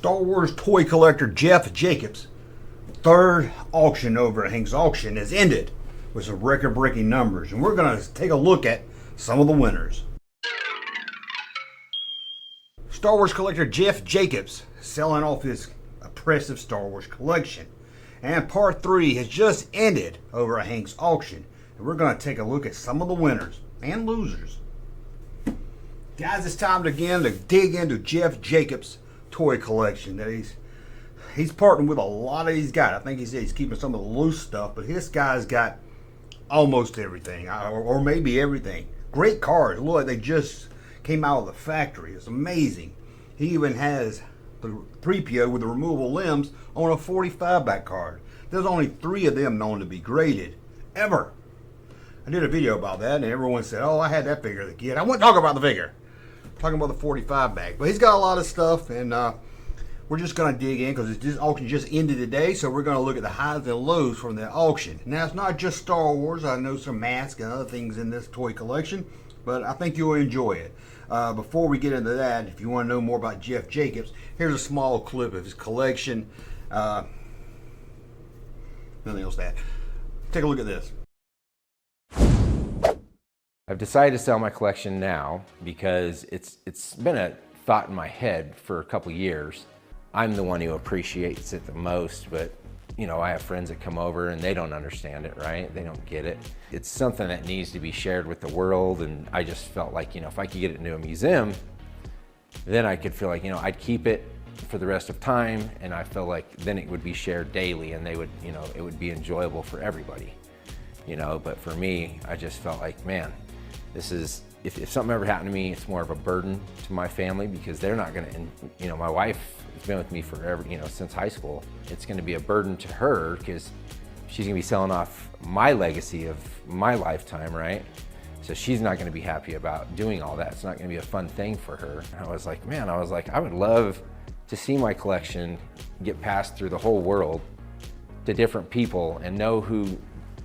Star Wars toy collector Jeff Jacobs' third auction over at Hank's Auction has ended with some record-breaking numbers, and we're going to take a look at some of the winners. Star Wars collector Jeff Jacobs selling off his impressive Star Wars collection. And part 3 has just ended over at Hank's Auction, and we're going to take a look at some of the winners and losers. Guys, it's time again to dig into Jeff Jacobs' toy collection. That he's partnering with a lot of these guys. I think he said he's keeping some of the loose stuff, but this guy's got almost everything, or maybe everything. Great cards. Look, like they just came out of the factory. It's amazing. He even has the 3PO with the removable limbs on a 45 back card. There's only 3 of them known to be graded ever. I did a video about that, and everyone said, "Oh, I had that figure as a kid." I wouldn't talk about the figure. I'm talking about the 45 back. But he's got a lot of stuff, and we're just going to dig in because this auction just ended today, so we're going to look at the highs and lows from the auction. Now, it's not just Star Wars. I know some masks and other things in this toy collection, but I think you'll enjoy it. Before we get into that, if you want to know more about Jeff Jacobs, here's a small clip of his collection. Nothing else to add. Take a look at this. I've decided to sell my collection now because it's been a thought in my head for a couple years. I'm the one who appreciates it the most, but you know, I have friends that come over and they don't understand it, right? They don't get it. It's something that needs to be shared with the world, and I just felt like, you know, if I could get it into a museum, then I could feel like, you know, I'd keep it for the rest of time, and I feel like then it would be shared daily and they would, you know, it would be enjoyable for everybody, you know. But for me, I just felt like, man, this is, if something ever happened to me, it's more of a burden to my family because they're not gonna, you know, my wife has been with me forever, you know, since high school. It's gonna be a burden to her because she's gonna be selling off my legacy of my lifetime, right? So she's not gonna be happy about doing all that. It's not gonna be a fun thing for her. And I was like, man, I would love to see my collection get passed through the whole world to different people and know who,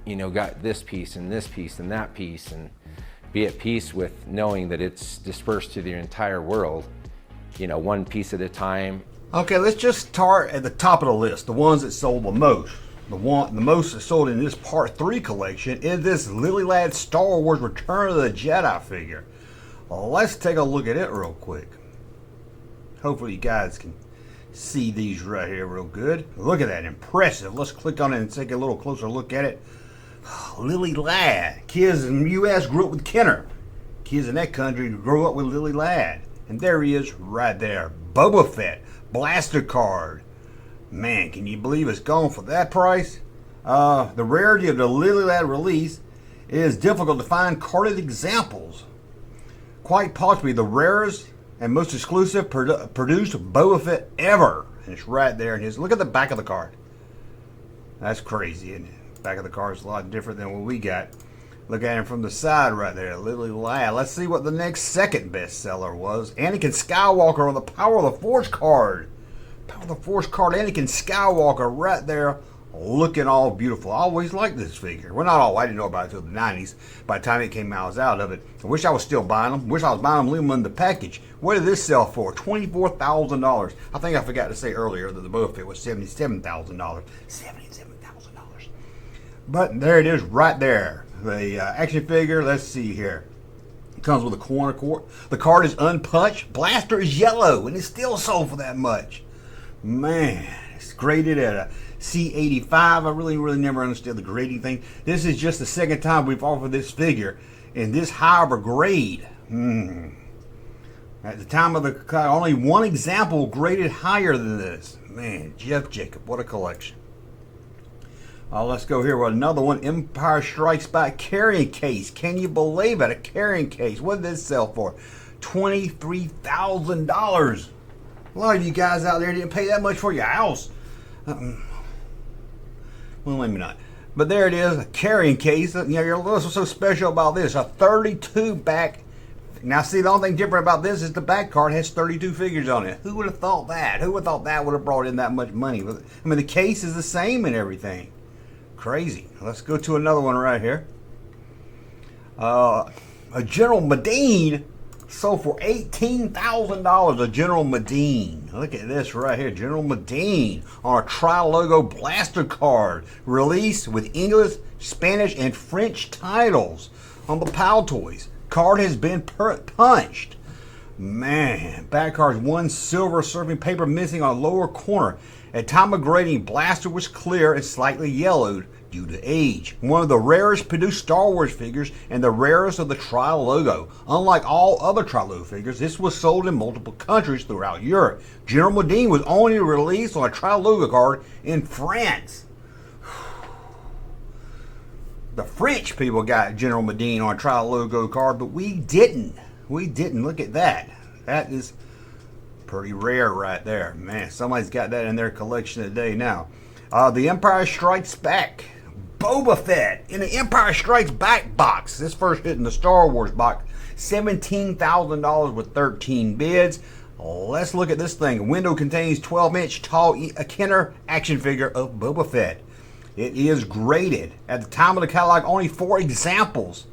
you know, got this piece and this piece and that piece, and be at peace with knowing that it's dispersed to the entire world, you know, one piece at a time. Okay, let's just start at the top of the list, the ones that sold the most. The most that sold in this Part 3 collection is this Lily Ladd Star Wars Return of the Jedi figure. Well, let's take a look at it real quick. Hopefully you guys can see these right here real good. Look at that, impressive. Let's click on it and take a little closer look at it. Lily Ladd. Kids in the U.S. grew up with Kenner. Kids in that country grew up with Lily Ladd. And there he is right there. Boba Fett. Blaster card. Man, can you believe it's gone for that price? The rarity of the Lily Ladd release is difficult to find carded examples. Quite possibly the rarest and most exclusive produced Boba Fett ever. And it's right there. And look at the back of the card. That's crazy, isn't it? Back of the card is a lot different than what we got. Look at him from the side right there, Lily Ladd. Let's see what the next second bestseller was. Anakin Skywalker on the Power of the Force card. Power of the Force card, Anakin Skywalker right there, looking all beautiful. I always liked this figure. Well, not all. I didn't know about it until the 90s. By the time it came out, I was out of it. I wish I was still buying them. Wish I was buying them, leaving them in the package. What did this sell for? $24,000. I think I forgot to say earlier that the Boba Fett was $77,000. $77,000. But there it is right there. The action figure, let's see here. It comes with a corner cord. The card is unpunched. Blaster is yellow, and it's still sold for that much. Man, it's graded at a C85. I really never understood the grading thing. This is just the second time we've offered this figure in this high of a grade. At the time of the only one example graded higher than this. Man, Jeff Jacobs, what a collection. Let's go here with another one. Empire Strikes Back carrying case. Can you believe it? A carrying case. What did this sell for? $23,000. A lot of you guys out there didn't pay that much for your house. Well, maybe not. But there it is, a carrying case. You know, what's so special about this? A 32 back. Now, see, the only thing different about this is the back card has 32 figures on it. Who would have thought that? Who would have thought that would have brought in that much money? I mean, the case is the same and everything. Crazy. Let's go to another one right here. A General Medine sold for $18,000. A General Medine. Look at this right here. General Medine on a Tri-Logo blaster card. Released with English, Spanish, and French titles on the Pal Toys. Card has been punched. Man, back card's one silver surfing paper missing on the lower corner. At time of grading, blaster was clear and slightly yellowed due to age. One of the rarest produced Star Wars figures and the rarest of the Tri-Logo. Unlike all other Tri-Logo figures, this was sold in multiple countries throughout Europe. General Medine was only released on a Tri-Logo card in France. The French people got General Medine on a Tri-Logo card, but we didn't. We didn't. Look at that. That is pretty rare right there. Man, somebody's got that in their collection today now. The Empire Strikes Back. Boba Fett in the Empire Strikes Back box. This first hit in the Star Wars box. $17,000 with 13 bids. Let's look at this thing. Window contains 12-inch tall Kenner action figure of Boba Fett. It is graded. At the time of the catalog, only 4 examples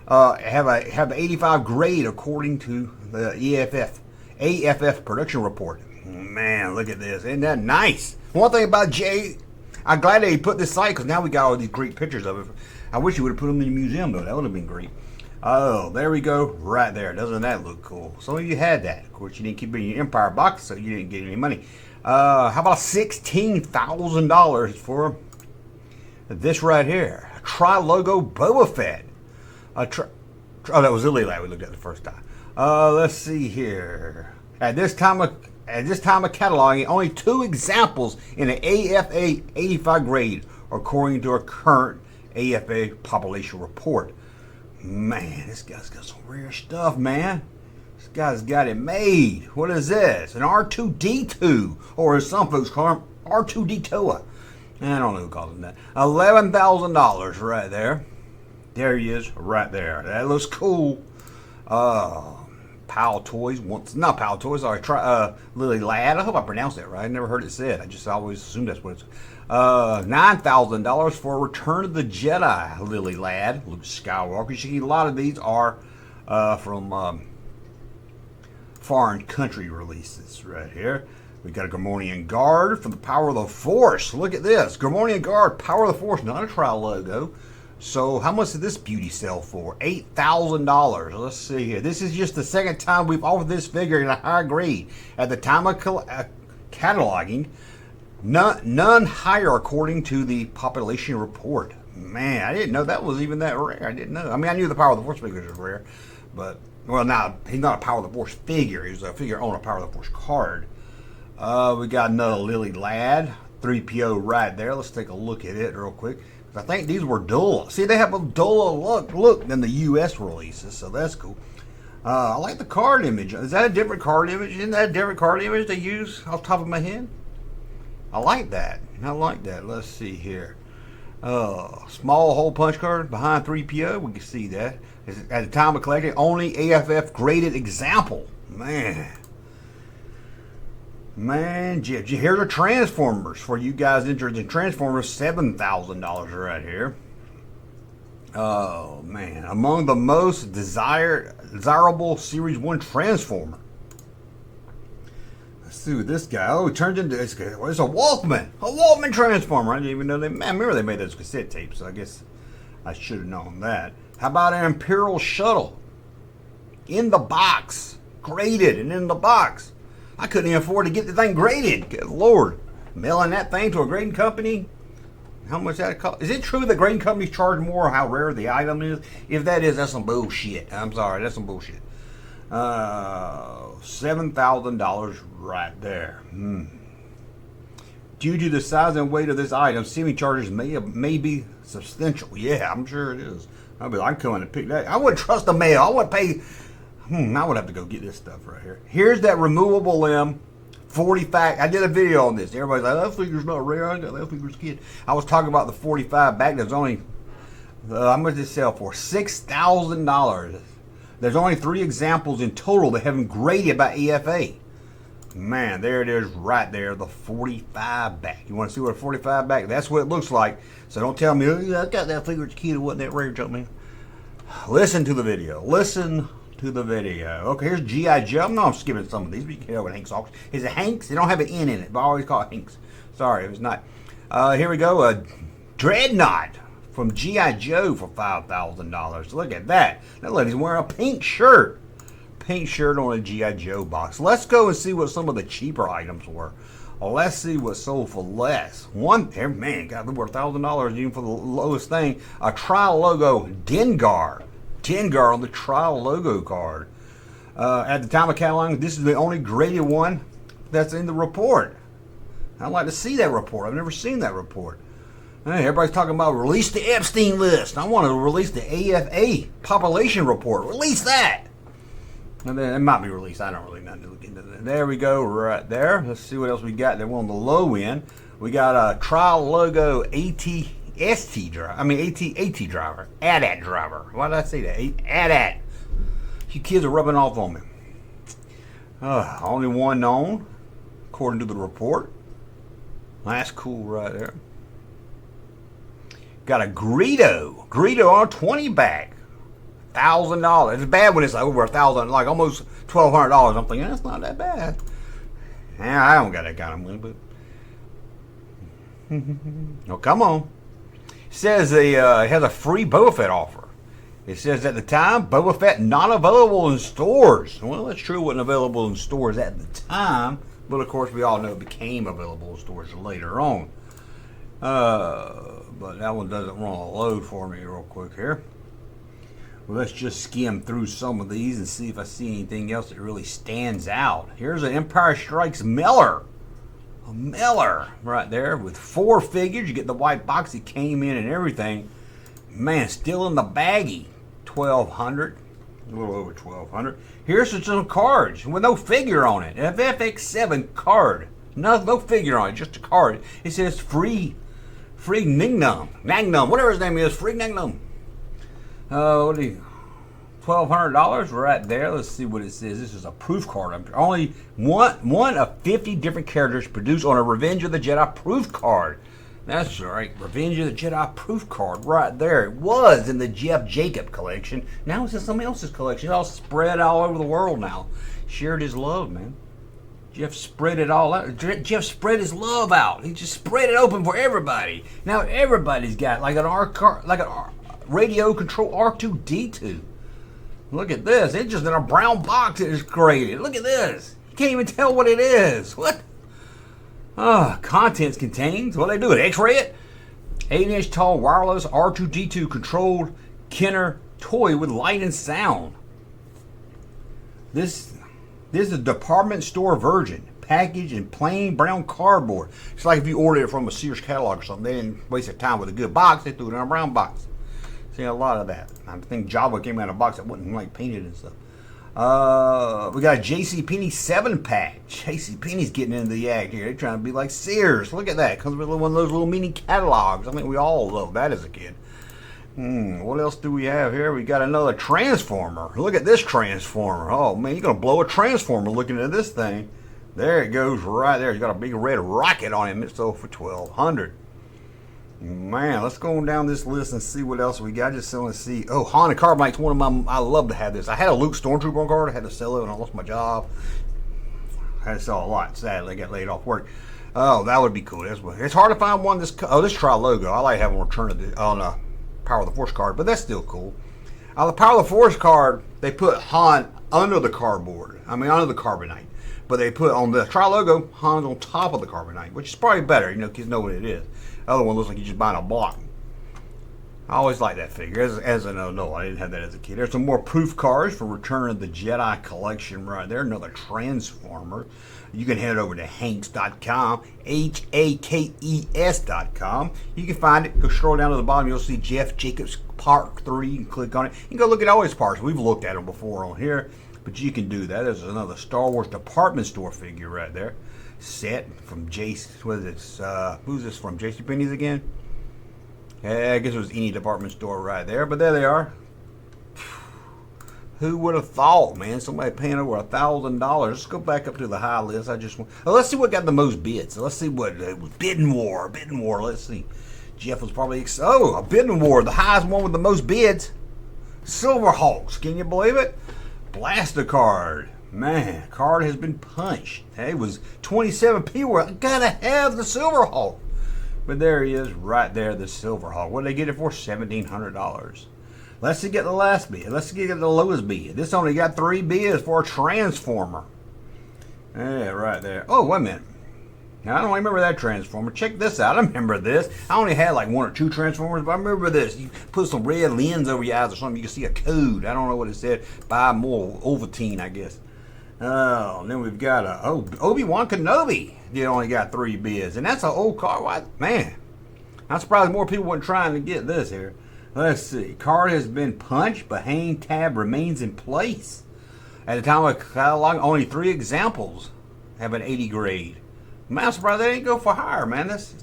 have an 85 grade according to the AFF production report. Man, look at this. Isn't that nice? One thing about Jay, I'm glad they put this site because now we got all these great pictures of it. I wish you would have put them in the museum though. That would have been great. Oh, there we go. Right there. Doesn't that look cool? Some of you had that. Of course, you didn't keep it in your Empire box, so you didn't get any money. How about $16,000 for this right here? A Tri-Logo Boba Fett. Oh, that was Lily Lad we looked at the first time. Let's see here. At this time of cataloging, only 2 examples in an AFA 85 grade, according to a current AFA population report. Man, this guy's got some rare stuff, man. This guy's got it made. What is this? An R2-D2, or as some folks call him, R2-D2. I don't know who calls him that. $11,000 right there. There he is, right there. That looks cool. Pal Toys, not Pal Toys, sorry, Lily Lad. I hope I pronounced that right. I never heard it said. I just always assumed that's what it's. $9,000 for Return of the Jedi, Lily Lad, Luke Skywalker. You see, a lot of these are from foreign country releases right here. We got a Gamorrean Guard from the Power of the Force. Look at this. Gamorrean Guard, Power of the Force, not a Tri-Logo. So how much did this beauty sell for? $8,000. Let's see here. This is just the second time we've offered this figure in a higher grade. At the time of cataloging, none higher according to the population report. Man, I didn't know that was even that rare. I didn't know. I mean, I knew the Power of the Force figures was rare, but, well, now he's not a Power of the Force figure. He's a figure on a Power of the Force card. We got another Lily Lad, 3PO right there. Let's take a look at it real quick. I think these were dual. See, they have a dual look than the U.S. releases, so that's cool. I like the card image. Is that a different card image? Isn't that a different card image they use off the top of my head? I like that. I like that. Let's see here. Small hole punch card behind 3PO. We can see that. At the time of collecting, only AFF graded example. Man, here's the Transformers for you guys interested in Transformers. $7,000 right here. Oh man, among the most desirable Series 1 Transformer. Let's see what this guy. Oh, it turns into it's a Walkman. A Walkman Transformer. I didn't even know they. I remember they made those cassette tapes. So I guess I should have known that. How about an Imperial Shuttle? In the box, graded and in the box. I couldn't even afford to get the thing graded. Good Lord. Mailing that thing to a grading company? How much that cost? Is it true that grading companies charge more how rare the item is? If that is, that's some bullshit. I'm sorry, that's some bullshit. $7,000 right there. Due to the size and weight of this item, shipping charges may be substantial. Yeah, I'm sure it is. I'm coming to pick that. I wouldn't trust the mail. I wouldn't pay. I would have to go get this stuff right here. Here's that removable limb. 45. I did a video on this. Everybody's like, that figure's not rare. I got that figure's kid. I was talking about the 45 back. There's only, how much did it sell for? $6,000. There's only 3 examples in total that haven't graded by EFA. Man, there it is right there, the 45 back. You want to see what a 45 back? That's what it looks like. So don't tell me, oh, yeah, I got that figure's kid. It wasn't that rare, Junkman. Listen to the video. Listen to to the video. Okay, here's G.I. Joe. No, I'm skipping some of these, but you can know what Hank's auction. Is it Hank's? They don't have an N in it, but I always call it Hank's. Sorry, it was not. Here we go. Dreadnought from G.I. Joe for $5,000. Look at that. That lady's wearing a pink shirt. Pink shirt on a G.I. Joe box. Let's go and see what some of the cheaper items were. Let's see what sold for less. Man, got over $1,000 even for the lowest thing. A trial logo Dengar. Dengar on the trial logo card. At the time of cataloging, this is the only graded one that's in the report. I'd like to see that report. I've never seen that report. Hey, everybody's talking about release the Epstein list. I want to release the AFA population report. Release that. And then it might be released. I don't really know. Look into that. There we go, right there. Let's see what else we got. There on the low end. We got a trial logo AT driver. AT driver. AT driver. Why did I say that? AT. You kids are rubbing off on me. Only one known, according to the report. That's cool right there. Got a Greedo on a 20 back. $1,000. It's bad when it's over $1,000, like almost $1,200. I'm thinking that's not that bad. Yeah, I don't got that kind of money, but oh, come on. It says it has a free Boba Fett offer. It says at the time, Boba Fett not available in stores. Well, that's true, wasn't available in stores at the time, but of course we all know it became available in stores later on. But that one doesn't want to load for me real quick here. Well, let's just skim through some of these and see if I see anything else that really stands out. Here's an Empire Strikes Miller. A Miller right there with 4 figures. You get the white box that came in and everything. Man, still in the baggie. $1,200. A little over $1,200. Here's some cards with no figure on it. An FX7 card. No figure on it, just a card. It says Free Nagnum, whatever his name is, Free Nagnum. What do you? $1,200 right there. Let's see what it says. This is a proof card. Only one of 50 different characters produced on a Revenge of the Jedi proof card. That's right, Revenge of the Jedi proof card right there. It was in the Jeff Jacob collection. Now it's in somebody else's collection. It's all spread all over the world now. Shared his love, man. Jeff spread it all out. Jeff spread his love out. He just spread it open for everybody. Now everybody's got like a radio control R2D2. Look at this. It's just in a brown box it is created. Look at this. You can't even tell what it is. What? Contents contains. What do they do? X-ray it? 8-inch tall wireless R2D2 controlled Kenner toy with light and sound. This is a department store version. Packaged in plain brown cardboard. It's like if you ordered it from a Sears catalog or something. They didn't waste their time with a good box. They threw it in a brown box. See a lot of that. I think Java came out of a box that wasn't like painted and stuff. We got a JCPenney 7-pack. JCPenney's getting into the act here. They're trying to be like Sears. Look at that. Comes with one of those little mini catalogs. I think we all loved that as a kid. What else do we have here? We got another Transformer. Look at this Transformer. Oh, man, you're going to blow a Transformer looking at this thing. There it goes right there. He's got a big red rocket on him. It's sold for $1,200. Man, let's go on down this list and see what else we got. Just want to see. Oh, Honda Carbonite's one of my. I love to have this. I had a Luke Stormtrooper card. I had to sell it when I lost my job. I had to sell a lot. Sadly, I got laid off work. Oh, that would be cool. It's hard to find one. This Tri Logo. I like having Return of the Power of the Force card, but that's still cool. The Power of the Force card, they put Han under the cardboard. Under the carbonite. But they put on the Tri Logo, Han's on top of the carbonite, which is probably better. Kids know what it is. The other one looks like you're just buying a block. I always like that figure. As an adult, I didn't have that as a kid. There's some more proof cards for Return of the Jedi collection right there. Another Transformer. You can head over to Hanks.com, HAKES.com. You can find it. Go scroll down to the bottom. You'll see Jeff Jacobs Part 3. You can click on it. You can go look at all his parts. We've looked at them before on here, but you can do that. There's another Star Wars department store figure right there. Set from who's this from? JCPenney's again? Yeah, I guess it was any department store right there, but there they are. Who would have thought, man? Somebody paying over $1,000. Let's go back up to the high list. Let's see what got the most bids. Let's see what bidding war. Let's see. Jeff was probably a bidding war. The highest one with the most bids. Silverhawks. Can you believe it? Blaster card. Man, card has been punched. It was 27 people. I gotta have the Silver Hawk. But there he is, right there, the Silver Hawk. What did they get it for? $1,700. Let's see, get the last bid. Let's get the lowest bid. This only got 3 bids for a Transformer. Yeah, right there. Oh, wait a minute. Now, I don't remember that Transformer. Check this out. I remember this. I only had like 1 or 2 Transformers, but I remember this. You put some red lens over your eyes or something, you can see a code. I don't know what it said. Buy more Ovaltine, I guess. Oh, and then we've got Obi-Wan Kenobi. They only got 3 bids, and that's an old car. Man, I'm surprised more people weren't trying to get this here. Let's see. Card has been punched, but hang tab remains in place. At the time of catalog, only 3 examples have an 80 grade. Man, I'm surprised they didn't go for higher, man. It's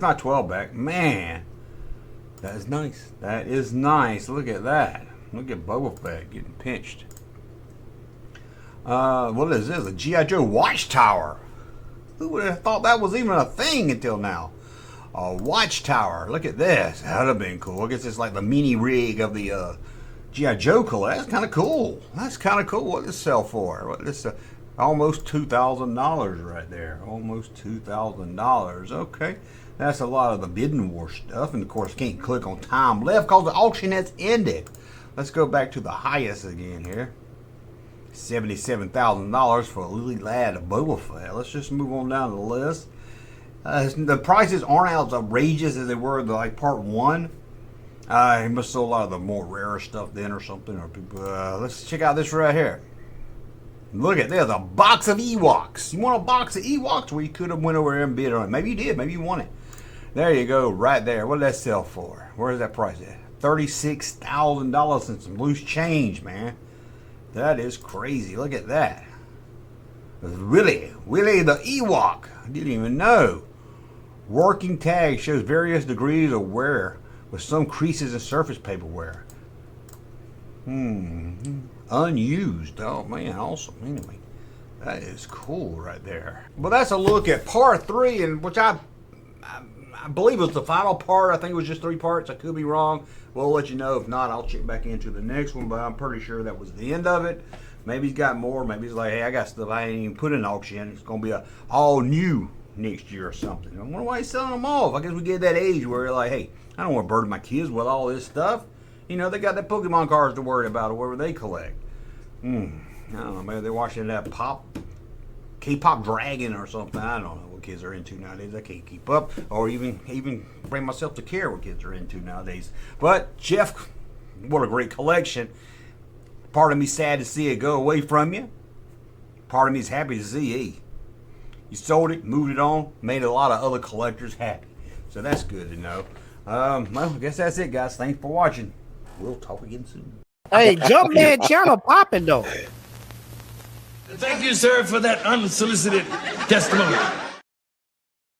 not 12 back. Man, that is nice. That is nice. Look at that. Look at Boba Fett getting pinched. What is this? A G.I. Joe Watchtower. Who would have thought that was even a thing until now? A Watchtower. Look at this. That would have been cool. I guess it's like the mini rig of the G.I. Joe collection. That's kind of cool. That's kind of cool. What does this sell for? What this? Almost $2,000 right there. Almost $2,000. Okay. That's a lot of the bidding war stuff. And of course, can't click on time left because the auction has ended. Let's go back to the highest again here. $77,000 for a Lily Ladd of Boba Fett. Let's just move on down the list. The prices aren't as outrageous as they were in like part 1. He must sell a lot of the more rare stuff then or something. Or people. Let's check out this right here. Look at there's a box of Ewoks. You want a box of Ewoks? Well, you could have went over there and bid on it. Maybe you did. Maybe you won it. There you go, right there. What did that sell for? Where's that price at? $36,000 and some loose change, man. That is crazy. Look at that. Willie the Ewok. I didn't even know. Working tag shows various degrees of wear with some creases and surface paper wear. Unused. Oh man, awesome. Anyway, that is cool right there. Well, that's a look at part 3, and which I believe was the final part. I think it was just 3 parts. I could be wrong. We'll let you know. If not, I'll check back into the next one, but I'm pretty sure that was the end of it. Maybe he's got more. Maybe he's like, hey, I got stuff I ain't even put in auction. It's going to be a all new next year or something. I wonder why he's selling them off. I guess we get that age where you're like, hey, I don't want to burden my kids with all this stuff. You know, they got that Pokemon cards to worry about or whatever they collect. I don't know. Maybe they're watching that K-pop Dragon or something. I don't know what kids are into nowadays. I can't keep up or even bring myself to care what kids are into nowadays. But Jeff, what a great collection. Part of me sad to see it go away from you. Part of me is happy to see you sold it, moved it on, made a lot of other collectors happy. So that's good to know. Well, I guess that's it, guys. Thanks for watching. We'll talk again soon. Hey, Junkman channel popping though. Thank you, sir, for that unsolicited testimony.